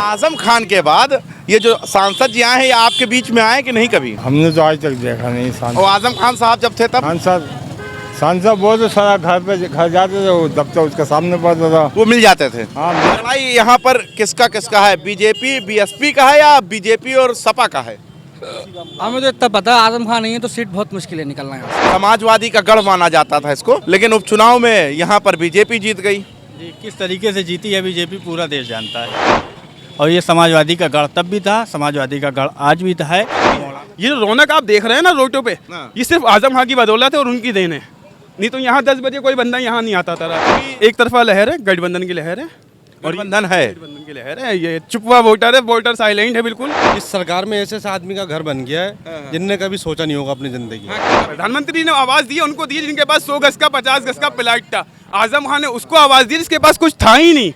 आजम खान के बाद ये जो सांसद जी आए हैं, ये आपके बीच में आए कि नहीं कभी? हमने तो आज तक देखा नहीं सांसद। और आजम खान साहब जब थे तब सांसद बहुत सारा घर जाते थे, वो दफ्तर उसके सामने पड़ता था। वो मिल जाते थे। हाँ, लड़ाई यहाँ पर किसका किसका है? बीजेपी बीएसपी का है या बीजेपी और सपा का है? हमें तो इतना पता है, आजम खान नहीं है तो सीट बहुत मुश्किल है निकलना है। समाजवादी का गढ़ माना जाता था इसको, लेकिन उपचुनाव में यहाँ पर बीजेपी जीत गई। जी, किस तरीके से जीती है बीजेपी पूरा देश जानता है। और ये समाजवादी का गढ़ तब भी था, समाजवादी का गढ़ आज भी है। ये जो रौनक आप देख रहे हैं ना रोडों पे, ये सिर्फ आजम खान की बदौलत है और उनकी देन है। नहीं तो यहाँ 10 बजे कोई बंदा यहाँ नहीं आता था। एक तरफा लहर है, गठबंधन की लहर है और गठबंधन है, गठबंधन की लहर है। ये चुपवा वोटर है, वोटर साइलेंट है बिल्कुल। इस सरकार में ऐसे आदमी का घर बन गया है जिनने कभी सोचा नहीं होगा अपनी जिंदगी। प्रधानमंत्री ने आवाज दी, उनको दी जिनके पास 100 गज का 50 गज का प्लाट था। आजम खान ने उसको आवाज दी जिसके पास कुछ था ही नहीं।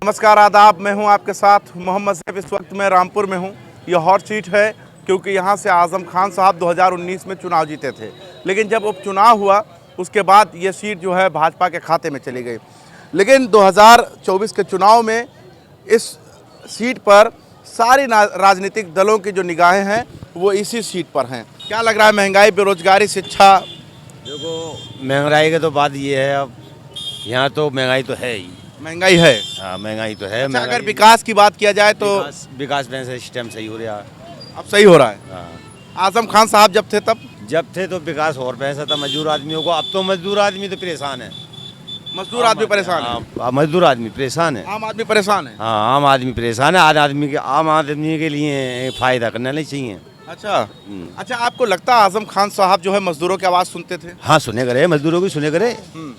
नमस्कार, आदाब। मैं हूं आपके साथ मोहम्मद सैफ। इस वक्त मैं रामपुर में हूं। यह हॉट सीट है क्योंकि यहां से आजम खान साहब 2019 में चुनाव जीते थे, लेकिन जब उपचुनाव हुआ उसके बाद ये सीट जो है भाजपा के खाते में चली गई। लेकिन 2024 के चुनाव में इस सीट पर सारी राजनीतिक दलों की जो निगाहें हैं वो इसी सीट पर हैं। क्या लग रहा है? महंगाई, बेरोजगारी, शिक्षा? देखो, महंगाई की तो बात ये है, अब यहाँ तो महंगाई तो है ही। महंगाई है। हाँ, महंगाई तो है। अच्छा, अगर विकास की बात किया जाए तो विकास में सिस्टम सही हो रहा है। अब सही हो रहा है। हाँ। आजम खान साहब जब थे तो विकास और पैसा था मजदूर आदमियों को। अब तो मजदूर आदमी तो परेशान है। मजदूर आदमी परेशान है। हाँ, मजदूर आदमी परेशान है। आम आदमी परेशान है। हाँ, आम आदमी परेशान है। आम आदमी के लिए फायदा करना नहीं चाहिए। अच्छा, आपको लगता है आजम खान साहब जो है मजदूरों की आवाज़ सुनते थे? हाँ, सुने करे, मजदूरों की सुने करे।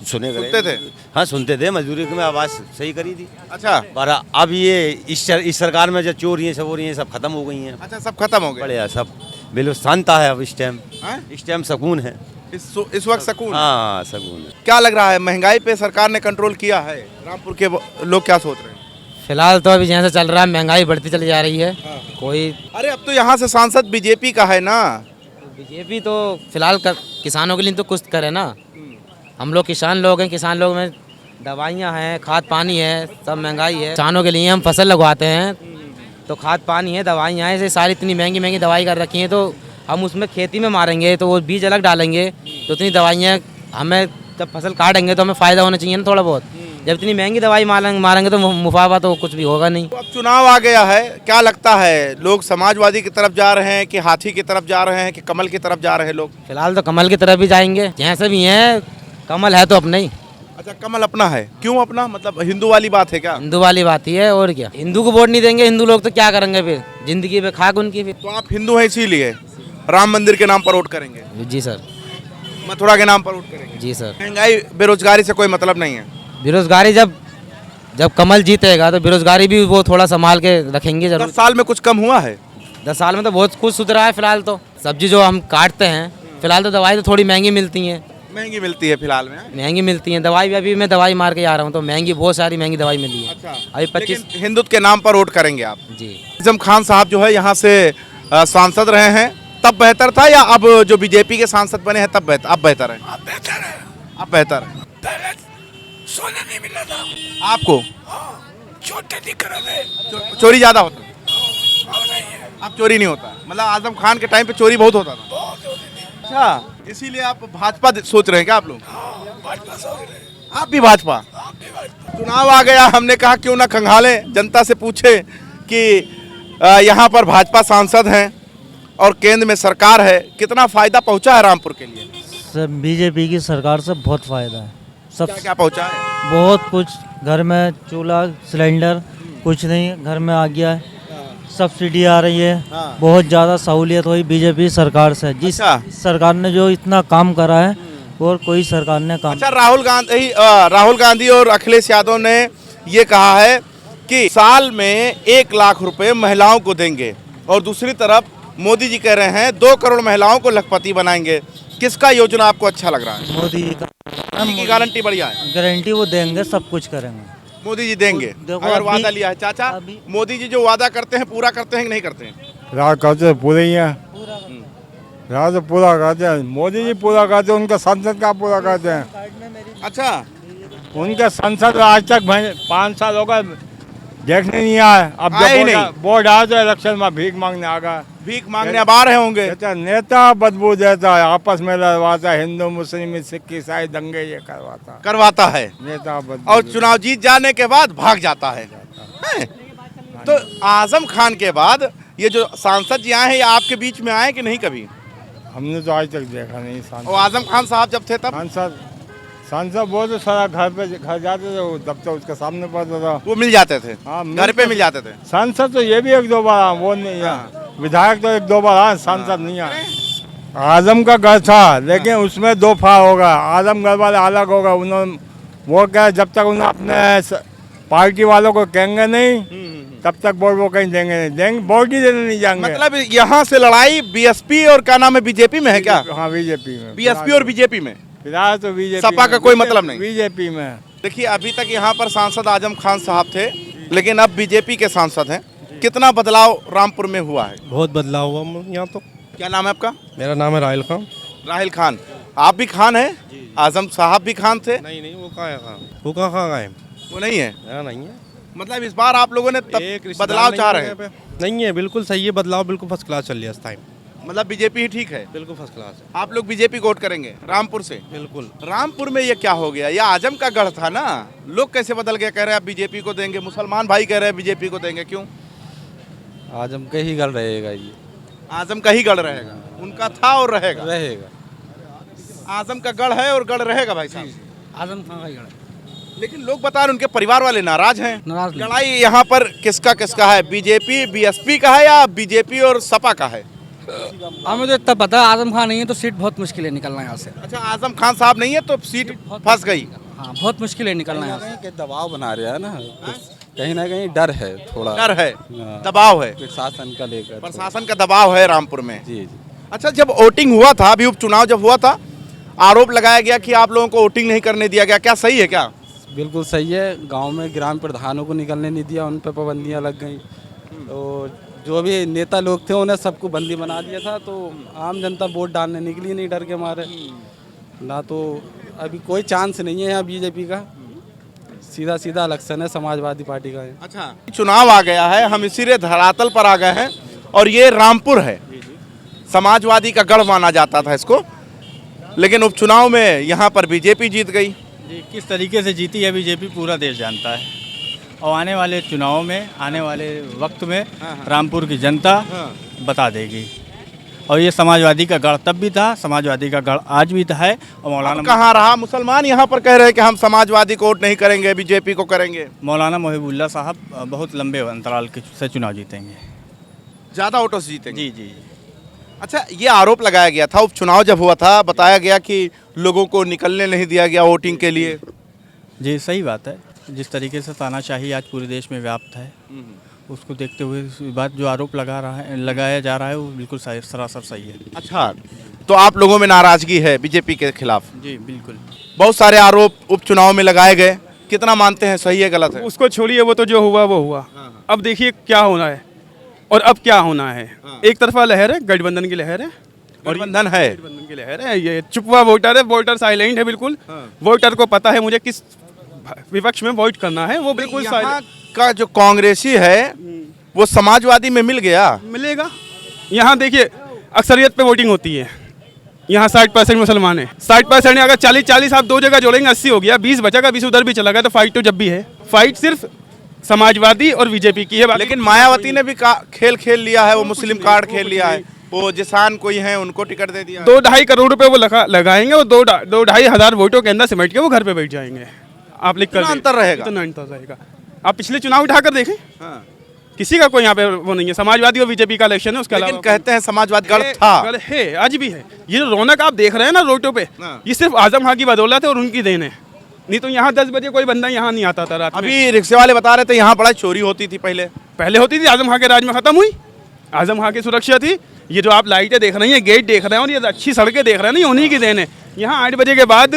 सुनते थे। हाँ, सुनते थे, मजदूरी की में आवाज़ सही करी थी। अच्छा, पर अब ये इस सरकार में जो चोरियाँ सब हो रही हैं, सब खत्म हो गई हैं। अच्छा, सब खत्म हो गए। बढ़िया, सब बिल्कुल शांता है अब। इस टाइम सुकून है। इस वक्त सुकून? हाँ, सुकून है। क्या लग रहा है, महंगाई पे सरकार ने कंट्रोल किया है? रामपुर के लोग क्या सोच रहे हैं? फिलहाल तो अभी जैसे चल रहा है महंगाई बढ़ती चली जा रही है। कोई अरे, अब तो यहाँ से सांसद बीजेपी का है ना। बीजेपी तो फिलहाल किसानों के लिए तो कुछ करे ना। हम लोग किसान लोग हैं, किसान लोग में दवाइयाँ हैं, खाद पानी है, सब महंगाई है। किसानों के लिए हम फसल लगवाते हैं तो खाद पानी है, दवाइयाँ हैं, ऐसे सारी इतनी महंगी महंगी दवाई कर रखी हैं। तो हम उसमें खेती में मारेंगे तो वो बीज अलग डालेंगे तो इतनी दवाइयाँ हमें जब फसल काटेंगे तो हमें फ़ायदा होना चाहिए ना थोड़ा बहुत। जब इतनी महंगी दवाई मारेंगे तो मुफावा तो कुछ भी होगा नहीं। तो अब चुनाव आ गया है, क्या लगता है लोग समाजवादी की तरफ जा रहे हैं कि हाथी की तरफ जा रहे हैं कि कमल की तरफ जा रहे हैं लोग? फिलहाल तो कमल की तरफ भी जाएंगे, जैसे भी हैं कमल है तो अपना ही। अच्छा, कमल अपना है। क्यों अपना? मतलब हिंदू वाली बात है क्या? हिंदू वाली बात ही है, और क्या। हिंदू को वोट नहीं देंगे हिंदू लोग तो क्या करेंगे फिर? जिंदगी पे खाक उनकी फिर। तो आप हिंदू हैं इसीलिए राम मंदिर के नाम पर वोट करेंगे? जी सर। मथुरा के नाम पर वोट करेंगे? जी सर। महंगाई बेरोजगारी से कोई मतलब नहीं है? बेरोजगारी जब कमल जीतेगा तो बेरोजगारी भी वो थोड़ा संभाल के रखेंगे जरूर। 10 साल में कुछ कम हुआ है? 10 साल में तो बहुत कुछ सुधरा है। फिलहाल तो सब्जी जो हम काटते हैं, फिलहाल तो दवाई तो थोड़ी महंगी मिलती है। महंगी मिलती है फिलहाल में? महंगी मिलती है दवाई भी। अभी मैं दवाई मार के आ रहा हूँ तो महंगी, बहुत सारी महंगी दवाई मिली है। अच्छा, अभी 25। लेकिन हिंदुत्व के नाम पर वोट करेंगे आप? जी। आजम खान साहब जो है यहाँ से सांसद रहे हैं, तब बेहतर था या अब जो बीजेपी के सांसद बने हैं तब बेहतर? अब बेहतर है। अब बेहतर है। सोने नहीं मिला था आपको? छोटे दिख रहे थे। चोरी ज्यादा होता? अब चोरी नहीं होता? मतलब आजम खान के टाइम पे चोरी बहुत होता था। अच्छा, इसीलिए आप भाजपा सोच रहे हैं क्या आप लोग? आप भी भाजपा? चुनाव आ गया, हमने कहा क्यों ना खंगाले, जनता से पूछे कि यहाँ पर भाजपा सांसद हैं और केंद्र में सरकार है, कितना फायदा पहुँचा है रामपुर के लिए? सब बीजेपी की सरकार से बहुत फायदा है। सब क्या पहुँचा है? बहुत कुछ, घर में चूल्हा सिलेंडर कुछ नहीं घर में आ गया है। सब्सिडी आ रही है। बहुत ज़्यादा सहूलियत हुई बीजेपी सरकार से। जिस सरकार ने जो इतना काम करा है और कोई सरकार ने काम। अच्छा, राहुल गांधी और अखिलेश यादव ने ये कहा है कि साल में 1 लाख रुपए महिलाओं को देंगे, और दूसरी तरफ मोदी जी कह रहे हैं 2 करोड़ महिलाओं को लखपति बनाएंगे। किसका योजना आपको अच्छा लग रहा है? मोदी जी की गारंटी बढ़िया है। गारंटी वो देंगे, सब कुछ करेंगे। मोदी जी देंगे अगर वादा लिया है। चाचा, मोदी जी जो वादा करते हैं पूरा करते हैं कि नहीं करते हैं? राज करते पूरे ही है। राज पूरा करते हैं मोदी जी, पूरा करते हैं। उनका सांसद का पूरा करते हैं। अच्छा, उनके संसद आज तक 5 साल हो गए देखने नहीं आए। अब आए ही जब नहीं। बोर्ड आया तो इलेक्शन में भीख मांगने आ गया। भीख मांगने अब आ रहे होंगे। कहता नेता बदबू देता है, आपस में लड़वाता है, हिंदू मुस्लिम सिख ईसाई दंगे ये करवाता है नेता बदबू और चुनाव जीत जाने के बाद भाग जाता है। हैं? तो आजम खान के बाद ये जो सांसद जी आए हैं, ये आपके बीच में आए कि नहीं कभी? हमने तो आज तक देखा नहीं सांसद। और आजम खान साहब जब थे तब सांसद वो तो सारा घर जाते थे, वो दफ्तर उसके सामने पड़ता था। वो मिल जाते थे, हाँ, घर पे मिल जाते थे। सांसद तो ये भी 1-2 बार आए, वो नहीं है। विधायक तो 1-2 बार आए, सांसद नहीं आए। आजम का घर था, लेकिन उसमें 2 फाड़ होगा। आजम घर वाले अलग होगा। उन्होंने वो क्या, जब तक उन्हें अपने पार्टी वालों को कहेंगे नहीं तब तक वोट वो कहीं देंगे वोट ही देने नहीं जाएंगे। मतलब यहाँ से लड़ाई बीएसपी और क्या नाम है, बीजेपी में है क्या? हाँ, बीजेपी में। बीएसपी और बीजेपी में, फिलहाल तो बीजेपी सपा का कोई मतलब नहीं। बीजेपी में। देखिए, अभी तक यहाँ पर सांसद आजम खान साहब थे, लेकिन अब बीजेपी के सांसद हैं। कितना बदलाव रामपुर में हुआ है? बहुत बदलाव हुआ यहाँ तो। क्या नाम है आपका? मेरा नाम है राहिल खान। राहिल खान। आप भी खान हैं? आजम साहब भी खान थे? नहीं, वो कहाँ है खान? वो कहाँ है? वो नहीं है। नहीं है। मतलब इस बार आप लोगों ने बदलाव चाह रहे हैं? नहीं है, बिल्कुल सही है। बदलाव बिल्कुल फर्स्ट क्लास चल रहा है इस टाइम। मतलब बीजेपी ही ठीक है? बिल्कुल फर्स्ट क्लास है। आप लोग बीजेपी को वोट करेंगे रामपुर से? बिल्कुल। रामपुर में ये क्या हो गया? ये आजम का गढ़ था ना, लोग कैसे बदल गए? कह रहे हैं आप बीजेपी को देंगे, मुसलमान भाई कह रहे हैं बीजेपी को देंगे, क्यों? आजम का ही गढ़ रहेगा ये। आजम का ही गढ़ रहेगा, उनका था और रहेगा। आजम का गढ़ है और गढ़ रहेगा भाई साहब। आजम खान का ही गढ़ है। लेकिन लोग बता रहे उनके परिवार वाले नाराज हैं। नाराज नहीं। लड़ाई यहाँ पर किसका है? बीजेपी बीएसपी का है या बीजेपी और सपा का है? हमें तो इतना पता है, आजम खान नहीं है तो सीट बहुत मुश्किल है निकलना यहाँ से। अच्छा, आजम खान साहब नहीं है तो सीट फंस गई। हाँ, बहुत मुश्किल है निकलना यहाँ से। के दबाव बना रहे हैं ना, कहीं ना कहीं डर है, थोड़ा डर है, दबाव है, प्रशासन का लेकर। प्रशासन का दबाव है रामपुर में। जी। अच्छा, जब वोटिंग हुआ था, अभी उपचुनाव जब हुआ था, आरोप लगाया गया कि आप लोगों को वोटिंग नहीं करने दिया गया, क्या सही है क्या? बिल्कुल सही है। गांव में ग्राम प्रधानों को निकलने नहीं दिया, उन पर पाबंदियां लग गई। तो जो भी नेता लोग थे उन्हें सबको बंदी बना दिया था, तो आम जनता वोट डालने निकली नहीं डर के मारे ना। तो अभी कोई चांस नहीं है यहाँ बीजेपी का। सीधा इलेक्शन है समाजवादी पार्टी का है। अच्छा, चुनाव आ गया है, हम इसीलिए धरातल पर आ गए हैं और ये रामपुर है। समाजवादी का गढ़ माना जाता था इसको, लेकिन उपचुनाव में यहाँ पर बीजेपी जीत गई। जी, किस तरीके से जीती है बीजेपी पूरा देश जानता है। और आने वाले चुनाव में, आने वाले वक्त में रामपुर की जनता बता देगी। और ये समाजवादी का गढ़ तब भी था, समाजवादी का गढ़ आज भी है। और मौलाना कहाँ रहा? मुसलमान यहाँ पर कह रहे हैं कि हम समाजवादी को वोट नहीं करेंगे, बीजेपी को करेंगे। मौलाना मोहिबुल्लाह साहब बहुत लंबे अंतराल से चुनाव जीतेंगे, ज़्यादा वोटों से जीतेंगे। जी। अच्छा, ये आरोप लगाया गया था उपचुनाव जब हुआ था, बताया गया कि लोगों को निकलने नहीं दिया गया वोटिंग के लिए। जी, सही बात है। जिस तरीके से तानाशाही आज पूरे देश में व्याप्त है, उसको देखते हुए इस बात जो आरोप लगाया जा रहा है वो बिल्कुल सरासर सही है। अच्छा, तो आप लोगों में नाराजगी है बीजेपी के खिलाफ? जी, बिल्कुल। बहुत सारे आरोप उपचुनाव में लगाए गए, कितना मानते हैं सही है गलत है? उसको छोड़िए, वो तो जो हुआ वो हुआ। अब देखिए क्या होना है और अब क्या होना है। एक तरफा लहर है, गठबंधन की लहर है, और गठबंधन है, गठबंधन की लहर है। ये चुपवा वोटर है, वोटर साइलेंट है बिल्कुल। वोटर को पता है मुझे किस विपक्ष में वोट करना है, वो बिल्कुल यहाँ का जो कांग्रेसी है वो समाजवादी में मिल गया। मिलेगा। यहाँ देखिए अक्सरियत पे वोटिंग होती है, यहाँ 60% मुसलमान है। 60% अगर 40-40 आप दो जगह जोड़ेंगे 80 हो गया, 20 बचेगा, 20 उधर भी चला गया। तो फाइट तो जब भी है, फाइट सिर्फ समाजवादी और बीजेपी की है। लेकिन मायावती ने भी खेल लिया है, वो मुस्लिम कार्ड खेल लिया है, वो जिसान कोई है उनको टिकट दे दिया। 2-2.5 करोड़ रुपए वो लगाएंगे और 2-2.5 हजार वोटों के अंदर सिमट के वो घर पे बैठ जाएंगे। आप लिख कर अंतर रहेगा, इतना अंतर रहेगा। आप पिछले चुनाव उठाकर देखें, किसी का कोई यहाँ पे वो नहीं है। समाजवादी और बीजेपी का इलेक्शन है, उसके अलावा कहते हैं समाजवादी गढ़ था, गढ़ है, आज भी है। ये जो रौनक आप देख रहे हैं ना रोडों पे, ये सिर्फ आजम खां की बदौलत है और उनकी देन है। नहीं तो यहाँ 10 बजे कोई बंदा यहाँ नहीं आता था रात में। अभी रिक्शे वाले बता रहे थे यहाँ बड़ा चोरी होती थी पहले होती थी, आजम खां के राज में खत्म हुई। आजम खां की सुरक्षा थी। ये जो आप लाइटें देख रहे हैं, गेट देख रहे हैं और ये अच्छी सड़कें देख रहे हैं, उन्हीं की देन है। यहाँ 8 बजे के बाद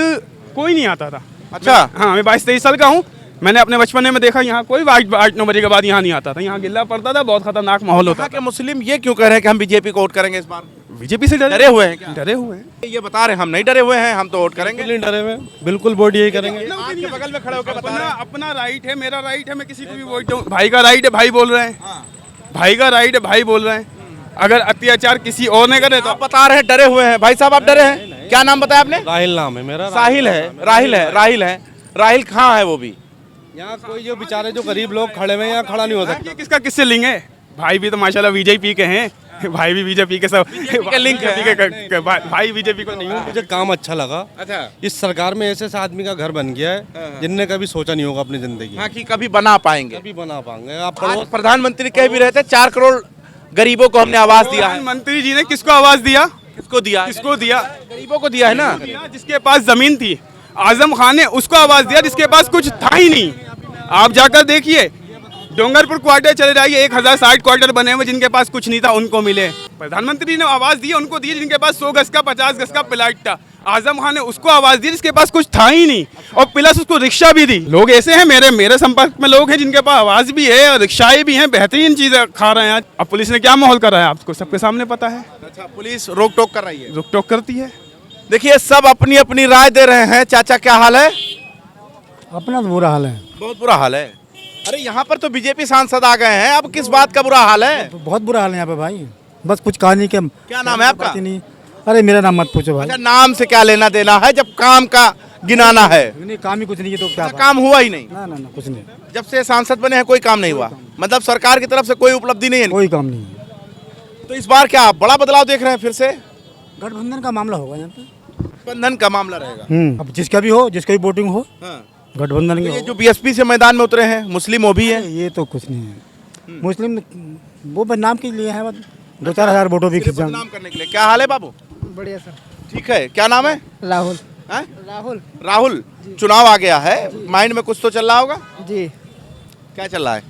कोई नहीं आता था। अच्छा, हाँ, मैं 22-23 साल का हूँ। मैंने अपने बचपन में देखा यहाँ कोई 8-9 बजे के बाद यहाँ नहीं आता था। यहाँ गिल्ला पड़ता था, बहुत खतरनाक माहौल होता था। मुस्लिम ये क्यों कह रहे हैं कि हम बीजेपी को वोट करेंगे इस बार? बीजेपी से डरे हुए हैं क्या? डरे हुए हैं। ये बता रहे हैं हम नहीं डरे हुए हैं, हम तो वोट करेंगे। बिल्कुल नहीं डरे हुए, बिल्कुल वोट यही करेंगे। आपके बगल में खड़े होकर बता अपना रहे हैं। अपना राइट है, मेरा राइट है, मैं किसी को भी वोट दूं। भाई का राइट है, भाई बोल रहे हैं। भाई का राइट है, भाई बोल रहे हैं। अगर अत्याचार किसी और ने करे तो आप बता रहे हैं डरे हुए हैं। भाई साहब आप डरे हैं? क्या नाम बताया आपने? राहिल नाम है मेरा। साहिल है, राहिल है, राहिल है। राहिल कहाँ है वो भी? यहाँ कोई जो बेचारे जो गरीब लोग खड़े हुए हैं, यहाँ खड़ा नहीं हो सकता। ये किसका किससे लिंक है? भाई भी तो माशाल्लाह बीजेपी के हैं, भाई भी बीजेपी के सब के लिंक है। भाई बीजेपी को नहीं हूँ। मुझे काम अच्छा लगा। अच्छा। इस सरकार में ऐसे आदमी का घर बन गया है जिनने कभी सोचा नहीं होगा अपनी जिंदगी हाँ कि कभी बना पाएंगे। कभी बना पाएंगे। आप आज प्रधानमंत्री कह भी रहे थे 4 करोड़ गरीबों को हमने आवाज दिया है। प्रधानमंत्री जी ने किसको आवाज दिया? किसको दिया? किसको दिया? गरीबों को दिया है ना। जिसके पास जमीन थी। आजम खान ने उसको आवाज दिया जिसके पास कुछ था ही नहीं। आप जाकर देखिए, डोंगरपुर क्वार्टर चले जाइए, 1060 क्वार्टर बने हुए, जिनके पास कुछ नहीं था उनको मिले। प्रधानमंत्री ने आवाज दी, उनको दी जिनके पास 100 गज का 50 गज का प्लाट था। आजम खान ने उसको आवाज दी जिसके पास कुछ था ही नहीं, और प्लस उसको रिक्शा भी दी। लोग ऐसे हैं, मेरे संपर्क में लोग हैं जिनके पास आवाज भी है और रिक्शाएं भी हैं, बेहतरीन चीजें खा रहे हैं आज। अब पुलिस ने क्या माहौल करा है आपको सबके सामने पता है। अच्छा, पुलिस रोक टोक कर रही है। रुक टोक करती है। देखिए सब अपनी अपनी राय दे रहे हैं। चाचा क्या हाल है? अपना तो बुरा हाल है, बहुत बुरा हाल है। अरे यहाँ पर तो बीजेपी सांसद आ गए हैं, अब किस बात का बुरा हाल है? बहुत बुरा हाल है यहाँ पे भाई। बस कुछ कहानी के क्या नाम है आपका? बात ही नहीं। अरे मेरा नाम मत पूछो भाई। अच्छा, नाम से क्या लेना देना है जब काम का गिनाना है? नहीं, काम ही कुछ नहीं है तो क्या अच्छा, काम हुआ ही नहीं। ना ना ना कुछ नहीं, जब से सांसद बने हैं कोई काम नहीं हुआ, मतलब सरकार की तरफ से कोई उपलब्धि नहीं है। कोई काम नहीं है। तो इस बार क्या बड़ा बदलाव देख रहे हैं? फिर से गठबंधन का मामला होगा यहाँ पे। गठबंधन का मामला रहेगा। अब जिसका भी हो, जिसका भी वोटिंग हो, हाँ। गठबंधन तो की ये हो। जो बीएसपी से मैदान में उतरे हैं मुस्लिम वो भी है। ये तो कुछ नहीं है। मुस्लिम वो बदनाम के लिए है, बस 2-4 हजार वोटों भी खिंच बदनाम करने के लिए। क्या हाल है बाबू? बढ़िया सर। ठीक है, क्या नाम है? राहुल। हैं? राहुल राहुल। चुनाव आ गया है, माइंड में कुछ तो चल रहा होगा। जी क्या चल रहा है?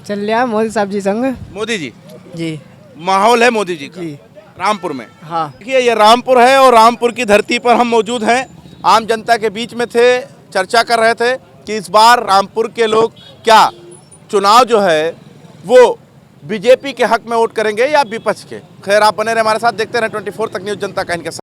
चल रहा मोदी साहब जी संग। मोदी जी, जी माहौल है मोदी जी का जी रामपुर में। हाँ। देखिए ये रामपुर है और रामपुर की धरती पर हम मौजूद हैं। आम जनता के बीच में थे, चर्चा कर रहे थे कि इस बार रामपुर के लोग क्या चुनाव जो है वो बीजेपी के हक में वोट करेंगे या विपक्ष के। खैर आप बने रहे हमारे साथ, देखते रहे 24 तक न्यूज़, जनता का इनके साथ।